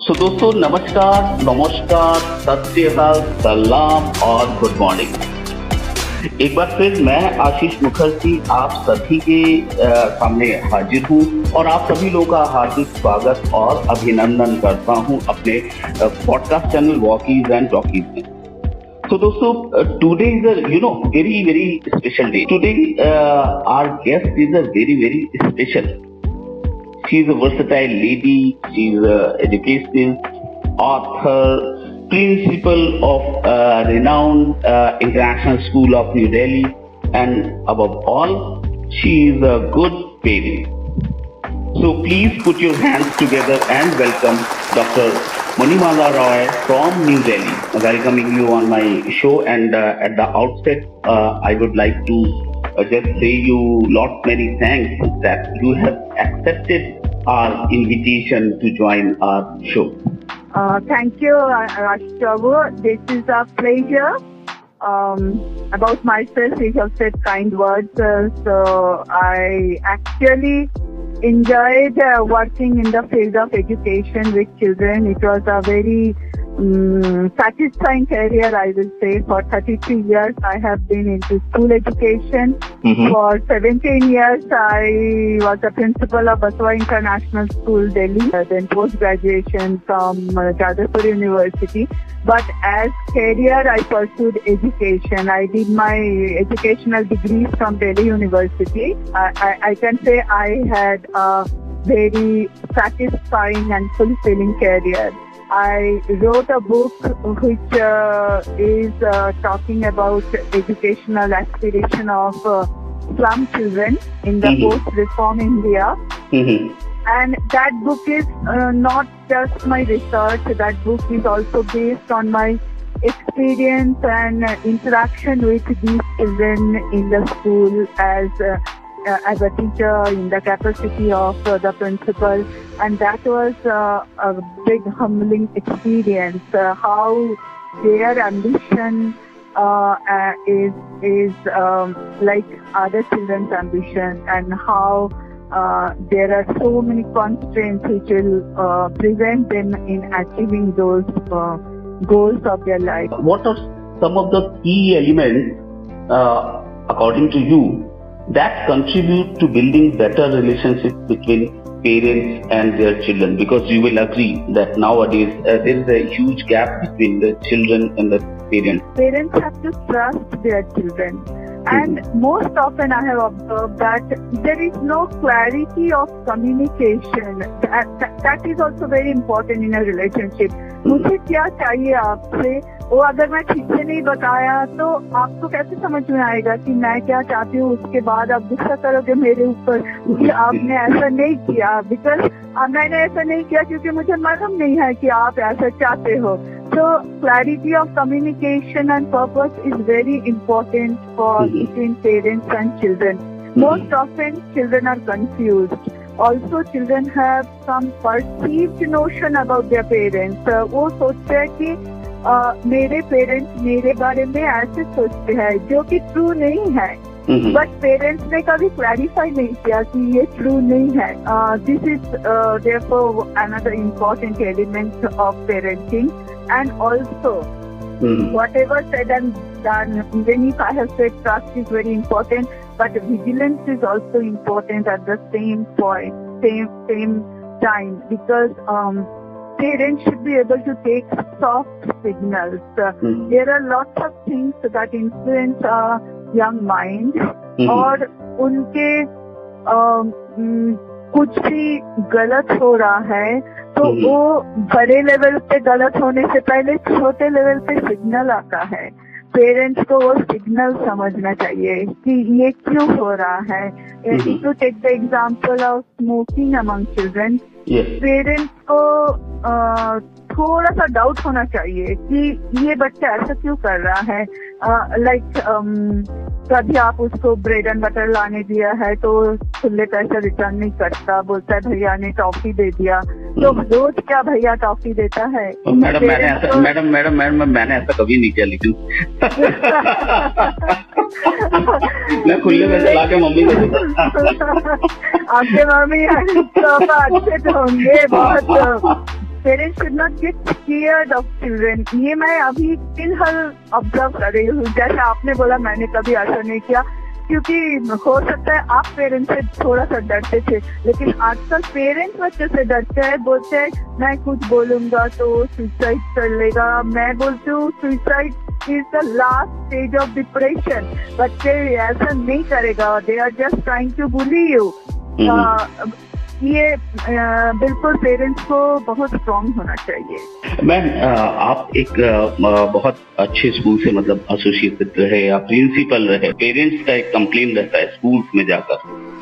सो दोस्तों नमस्कार, नमस्कार, सत श्री अकाल, सलाम और गुड मॉर्निंग। एक बार फिर मैं आशीष मुखर्जी आप सभी के सामने हाजिर हूँ और आप सभी लोगों का हार्दिक स्वागत और अभिनंदन करता हूँ अपने podcast channel walkies and talkies में। तो दोस्तों today is a very very special day. Today our guest is a very special. She is a versatile lady. She is an educationist, author, principal of a renowned international school of New Delhi, and above all, she is a good parent. So please put your hands together and welcome Dr. Manimala Roy from New Delhi. Welcoming you on my show, and at the outset, I would like to just say you many thanks that you have accepted our invitation to join our show. Thank you, Ashtavu. This is a pleasure. About myself, you have said kind words. So I actually enjoyed working in the field of education with children. It was a very satisfying career, I will say. For 33 years, I have been into school education. For 17 years, I was a principal of Baswa International School, Delhi. Then post-graduation from Jadavpur University. But as career, I pursued education. I did my educational degrees from Delhi University. I can say I had a very satisfying and fulfilling career. I wrote a book which is talking about educational aspiration of slum children in the post-reform India. And that book is not just my research. That book is also based on my experience and interaction with these children in the school as a teacher, in the capacity of the principal, and that was a big humbling experience. How their ambition is like other children's ambition, and how there are so many constraints which will prevent them in achieving those goals of their life. What are some of the key elements, according to you, that contribute to building better relationships between parents and their children? Because you will agree that nowadays there is a huge gap between the children and the parents. Parents have to trust their children. And most often I have observed that there is no clarity of communication. That is also very important in a relationship. मुझे क्या चाहिए आपसे, वो अगर मैं ठीक से नहीं बताया तो आपको कैसे समझ में आएगा कि मैं क्या चाहती हूँ? उसके बाद आप गुस्सा करोगे मेरे ऊपर कि आपने ऐसा नहीं किया, बिकॉज मैंने ऐसा नहीं किया क्योंकि मुझे मालूम नहीं है कि आप ऐसा चाहते हो. So clarity of communication and purpose is very important for between parents and children. Most often children are confused. Also children have some perceived notion about their parents. वो सोचते हैं कि मेरे पेरेंट्स मेरे बारे में ऐसे सोचते हैं, जो कि ट्रू नहीं है. बट पेरेंट्स ने कभी क्लैरिफाई नहीं किया कि ये ट्रू नहीं है. This is therefore another important element of parenting. And also, whatever said and done, even if I have said trust is very important, but vigilance is also important at the same point, same time, because parents should be able to take soft signals. There are lots of things that influence a young mind, और उनके कुछ भी गलत हो रहा है तो वो बड़े लेवल पे गलत होने से पहले छोटे लेवल पे सिग्नल आता है. पेरेंट्स को वो सिग्नल समझना चाहिए कि ये क्यों हो रहा है. If you take the example of smoking among children, parents को थोड़ा सा डाउट होना चाहिए कि ये बच्चा ऐसा क्यों कर रहा है. कभी आप उसको ब्रेड एंड बटर लाने दिया है तो खुले पैसे रिटर्न नहीं करता, बोलता है भैया ने टॉफी दे दिया. तो रोज क्या भैया टॉफी देता है? मैडम मैंने ऐसा कभी नहीं किया, लेकिन मैं खुले पैसे ला के मम्मी को देता. आपके मम्मी अच्छे होंगे, बहुत parents should not get scared of children. ये मैं अभी फिलहाल ऑब्जर्व कर रही हूँ। जैसे आपने बोला, मैंने कभी ऐसा नहीं किया, क्योंकि हो सकता है आप पेरेंट्स से थोड़ा सा डरते थे, लेकिन आजकल पेरेंट्स बच्चों से डरते हैं। बोलते हैं मैं कुछ बोलूंगा तो सुसाइड कर लेगा। मैं बोलती हूँ suicide is the last stage of depression. बच्चे ऐसा नहीं करेगा, they are just trying to bully you. ये बिल्कुल पेरेंट्स को बहुत स्ट्रॉन्ग होना चाहिए। मैम, आप एक बहुत अच्छे स्कूल से मतलब एसोसिएटेड रहे या प्रिंसिपल रहे। पेरेंट्स का एक कंप्लेन रहता है स्कूल्स में जाकर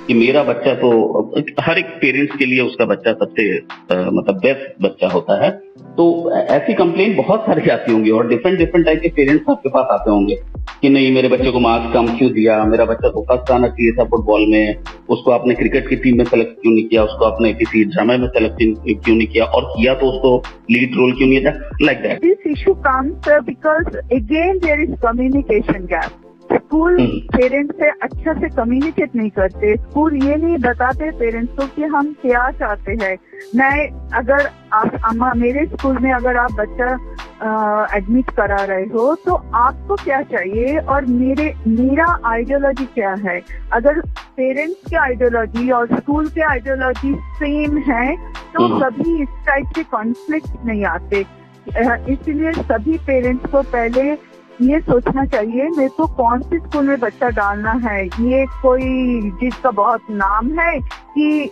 कि मेरा बच्चा, तो हर एक पेरेंट्स के लिए उसका बच्चा सबसे मतलब बेस्ट बच्चा होता है। तो ऐसी कंप्लेन बहुत सारी आती होंगी और डिफरेंट टाइप के पेरेंट्स आपके पास आते होंगे कि नहीं, मेरे बच्चे को मार्क्स कम क्यों दिया, मेरा बच्चा तो फर्स्ट आना चाहिए था फुटबॉल में, उसको आपने क्रिकेट की टीम में सेलेक्ट क्यों नहीं किया, उसको आपने किसी ड्रामा में सेलेक्ट क्यों नहीं किया, और किया तो उसको लीड रोल क्यों नहीं था, like that. This issue comes because again there is communication gap. School parents से अच्छा से कम्युनिकेट नहीं करते। स्कूल ये नहीं बताते पेरेंट्स को कि हम क्या चाहते हैं। अगर आप मेरे स्कूल में अगर आप बच्चा एडमिट करा रहे हो तो आपको क्या चाहिए और मेरा आइडियोलॉजी क्या है। अगर पेरेंट्स की आइडियोलॉजी और स्कूल के आइडियोलॉजी सेम है तो कभी इस टाइप के कॉन्फ्लिक्ट नहीं आते। इसलिए सभी पेरेंट्स को पहले ये सोचना चाहिए मेरे को कौन सी स्कूल में बच्चा डालना है। ये कोई जिसका बहुत नाम है कि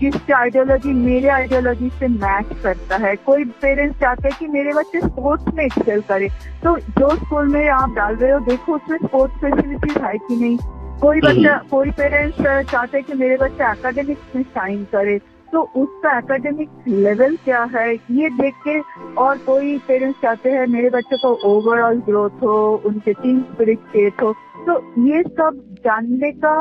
जिसकी आइडियोलॉजी मेरे आइडियोलॉजी से मैच करता है। कोई पेरेंट्स चाहते हैं कि मेरे बच्चे स्पोर्ट्स में एक्सेल करे, तो जो स्कूल में आप डाल रहे हो देखो उसमें स्पोर्ट्स फैसिलिटीज है कि नहीं। कोई पेरेंट्स चाहते हैं कि मेरे बच्चे एकेडमिक्स में शाइन करे, तो उसका एकेडमिक लेवल क्या है ये देख के। और कोई पेरेंट्स चाहते हैं मेरे बच्चे को ओवरऑल ग्रोथ हो, उनके टीम स्पिरिट क्रिएट हो। तो ये सब जानने का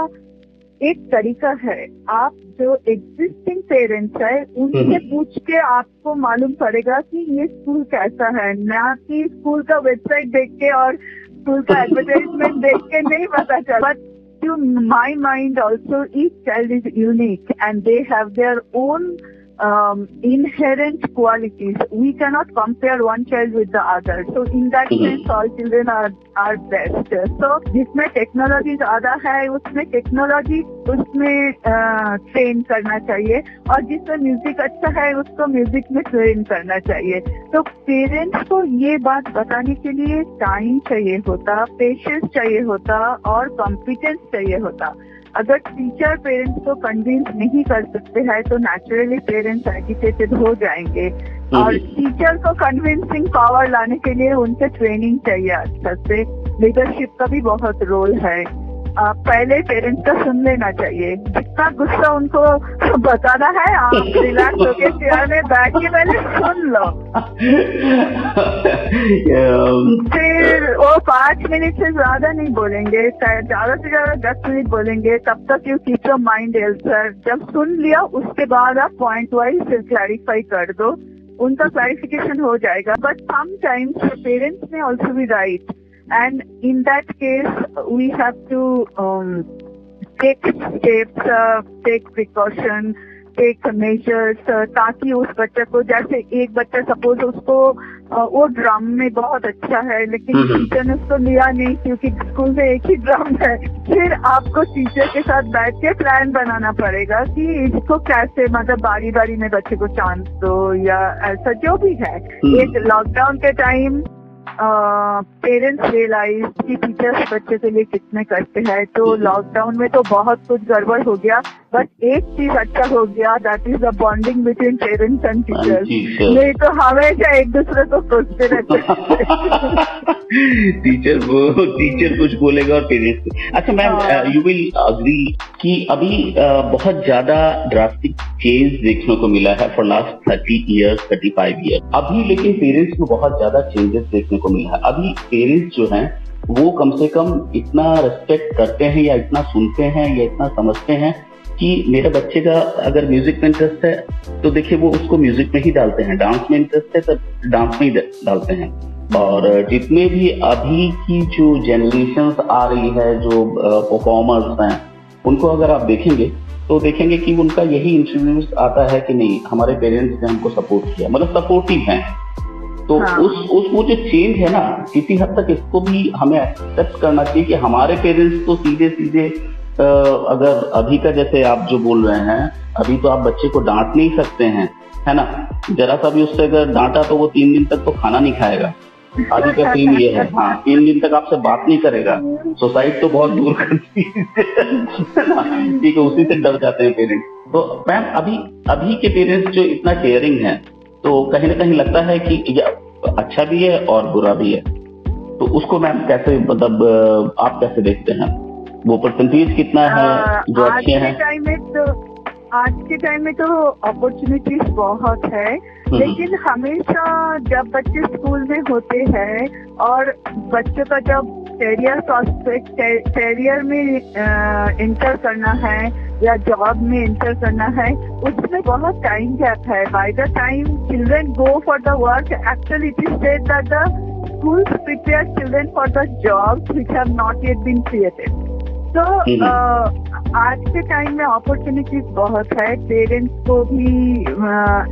एक तरीका है। आप जो एग्जिस्टिंग पेरेंट्स है उनसे पूछ के आपको मालूम पड़ेगा कि ये स्कूल कैसा है, ना कि स्कूल का वेबसाइट देख के और स्कूल का एडवर्टाइजमेंट देख के नहीं पता चला। To my mind also, each child is unique and they have their own inherent qualities. We cannot compare one child with the other. So in that sense, all children are best. So जिसमें technology ज्यादा है उसमें technology उसमें train करना चाहिए, और जिसमें music अच्छा है उसको म्यूजिक में ट्रेन करना चाहिए। तो पेरेंट्स को ये बात बताने के लिए टाइम चाहिए होता, पेशेंस चाहिए होता और कॉम्पिटेंस चाहिए होता। अगर टीचर पेरेंट्स को कन्विंस नहीं कर सकते हैं तो नेचुरली पेरेंट्स एजिटेटेड हो जाएंगे। और टीचर को कन्विंसिंग पावर लाने के लिए उनसे ट्रेनिंग चाहिए अच्छा से। लीडरशिप का भी बहुत रोल है। पहले पेरेंट्स का सुन लेना चाहिए। जितना गुस्सा उनको बताना है आप रिलैक्स होके चेयर में बैठ के पहले सुन लो। फिर वो 5 मिनट से ज्यादा नहीं बोलेंगे, ज्यादा से ज्यादा 10 मिनट बोलेंगे। तब तक यू कीप योर माइंड एल्सर। जब सुन लिया उसके बाद आप पॉइंट वाइज क्लैरिफाई कर दो, उनका क्लैरिफिकेशन हो जाएगा। बट समटाइम्स पेरेंट्स में also be right, and in that case we have to take steps, take precaution, take measures, ताकि उस बच्चे को, जैसे एक बच्चा सपोज उसको वो ड्राम में बहुत अच्छा है लेकिन टीचर ने उसको लिया नहीं क्योंकि स्कूल में एक ही ड्राम है। फिर आपको टीचर के साथ बैठ के प्लान बनाना पड़ेगा कि इसको कैसे, मतलब बारी बारी में बच्चे को चांस दो या ऐसा जो भी है। एक लॉकडाउन के टाइम पेरेंट्स रियलाइज कि टीचर्स बच्चे के लिए कितने करते हैं, तो लॉकडाउन में तो बहुत कुछ गड़बड़ हो गया। बट एक चीज अच्छा हो गया, that is the bonding between parents and teachers. नहीं तो हमेशा एक दूसरे को सोचते रहते टीचर कुछ बोलेगा और पेरेंट्स। अच्छा मैम, यू विल अग्री कि अभी बहुत ज्यादा ड्रास्टिक चेंज देखने को मिला है फॉर लास्ट 30 ईयर्स 35 ईयर्स अभी, लेकिन पेरेंट्स में बहुत ज्यादा चेंजेस देखने को मिला है। अभी पेरेंट्स जो हैं वो कम से कम इतना रेस्पेक्ट करते हैं या इतना सुनते हैं या इतना समझते हैं कि मेरे बच्चे का अगर म्यूजिक में इंटरेस्ट है तो देखिए वो उसको म्यूजिक में ही डालते हैं, डांस में इंटरेस्ट है तो डांस में ही डालते हैं। और जितने भी अभी की जो जनरेशन आ रही है, जो परफॉर्मर्स हैं, उनको अगर आप देखेंगे तो देखेंगे कि उनका यही इंस्टीट्यूट आता है कि नहीं, हमारे पेरेंट्स ने हमको सपोर्ट किया, मतलब सपोर्टिव हैं। तो हाँ। उस वो जो चेंज है ना, किसी हद तक इसको भी हमें एक्सेप्ट करना चाहिए कि हमारे पेरेंट्स तो सीधे सीधे अगर अभी का जैसे आप जो बोल रहे हैं, अभी तो आप बच्चे को डांट नहीं सकते हैं, है ना, जरा सा भी उससे अगर डांटा तो वो 3 दिन तक तो खाना नहीं खाएगा। अभी का सीन ये है, हाँ 3 दिन तक आपसे बात नहीं करेगा, सुसाइड तो बहुत दूर करती है ना, ठीक है, उसी से डर जाते हैं पेरेंट्स। तो मैम अभी के पेरेंट्स जो इतना केयरिंग है, तो कहीं ना कहीं लगता है कि ये अच्छा भी है और बुरा भी है, तो उसको मैम कैसे, मतलब आप कैसे देखते हैं, वो परसेंटेज कितना है जो अच्छे हैं? आज के टाइम में तो अपॉर्चुनिटीज बहुत है, लेकिन हमेशा जब बच्चे स्कूल में होते हैं और बच्चों का जब कैरियर में इंटर करना है या जॉब में इंटर करना है, उसमें बहुत टाइम गैप है। By the time children go for the work, actually it is said that the schools prepare children for the jobs which have not yet been created. तो आज के टाइम में अपॉर्चुनिटीज बहुत है, पेरेंट्स को भी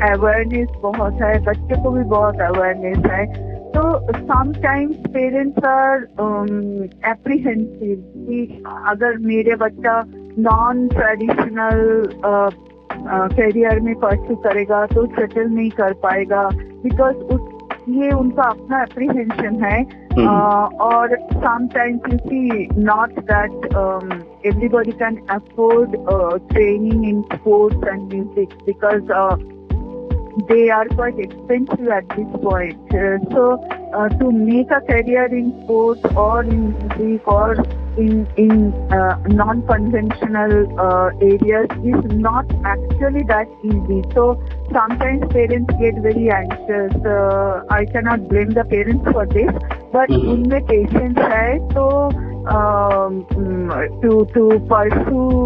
awareness बहुत है, बच्चों को भी बहुत अवेयरनेस है। तो समटाइम्स पेरेंट्स आर एप्रीहेंसिव कि अगर मेरे बच्चा नॉन ट्रेडिशनल करियर में परस्यू करेगा तो सेटल नहीं कर पाएगा, बिकॉज ये उनका अपना एप्रीहेंशन है। और sometimes you see not that everybody can afford training in sports and music because they are quite expensive at this point. So to make a career in sports or in music or in non-conventional areas is not actually that easy. So sometimes parents get very anxious. I cannot blame the parents for this, but उनमें patience है तो to pursue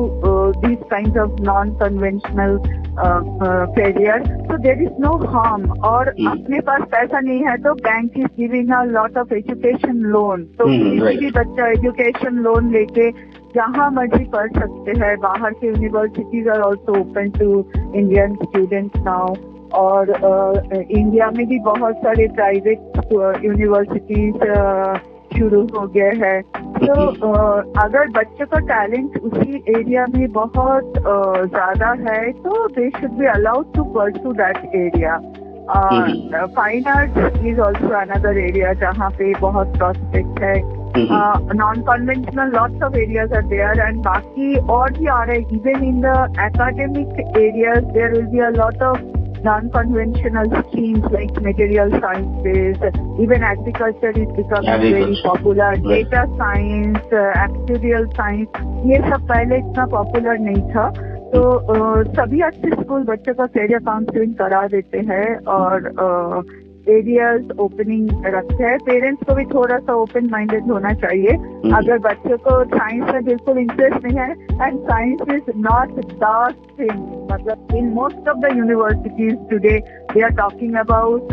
these kinds of non-conventional career, so there is no harm. और अपने पास पैसा नहीं है तो bank is giving a lot of education loan, तो किसी भी बच्चा एजुकेशन लोन लेके जहाँ मर्जी पढ़ सकते हैं। बाहर के universities are also open to Indian students now, और इंडिया में भी बहुत सारे प्राइवेट यूनिवर्सिटीज शुरू हो गए हैं। तो अगर बच्चे का टैलेंट उसी एरिया में बहुत ज्यादा है तो they should be allowed to pursue that area. Fine arts is also another area जहाँ पे बहुत प्रॉस्पेक्ट है। Non conventional lots of areas are there, and बाकी और भी आ रहे हैं। Even in the academic areas there will be a lot of non-conventional streams like material sciences, even agriculture is becoming very popular, data science, actuarial science, ये सब पहले इतना पॉपुलर नहीं था। तो सभी अच्छे स्कूल बच्चों का कैरियर काउंसलिंग करा देते हैं और एरियाज ओपनिंग रखते हैं। पेरेंट्स को भी थोड़ा सा ओपन माइंडेड होना चाहिए। अगर बच्चों को साइंस में बिल्कुल इंटरेस्ट नहीं है, and science is not the thing, मतलब in most of the universities today they are talking about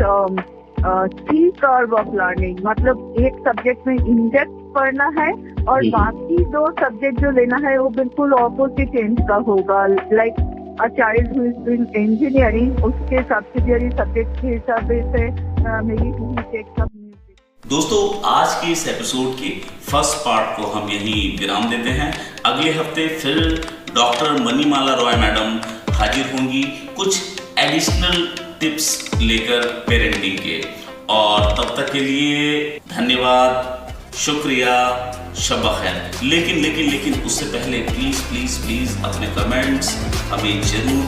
C curve of learning, मतलब एक सब्जेक्ट में इन डेप्थ पढ़ना है और बाकी 2 सब्जेक्ट जो लेना है वो बिल्कुल ऑपोजिट एंड का होगा। Like a child who is doing engineering, उसके सब्सिडियरी सब्जेक्ट के हिसाब से मेरी टेक्स ऑफ म्यूजिक। दोस्तों, आज के इस एपिसोड के फर्स्ट पार्ट को हम यहीं विराम देते हैं। अगले हफ्ते फिर डॉक्टर मनीमाला रॉय मैडम हाजिर होंगी कुछ एडिशनल टिप्स लेकर पेरेंटिंग के, और तब तक के लिए धन्यवाद, शुक्रिया, शब खैर। लेकिन उससे पहले प्लीज अपने कमेंट्स हमें जरूर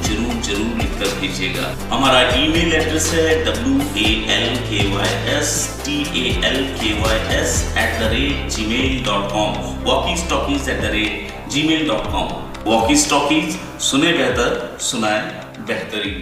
लिखकर भेजिएगा। हमारा ईमेल एड्रेस है walkystockis@gmail.com, walkystockis@gmail.com। वॉकी स्टॉकीज, सुने बेहतर, सुनाए बेहतरीन।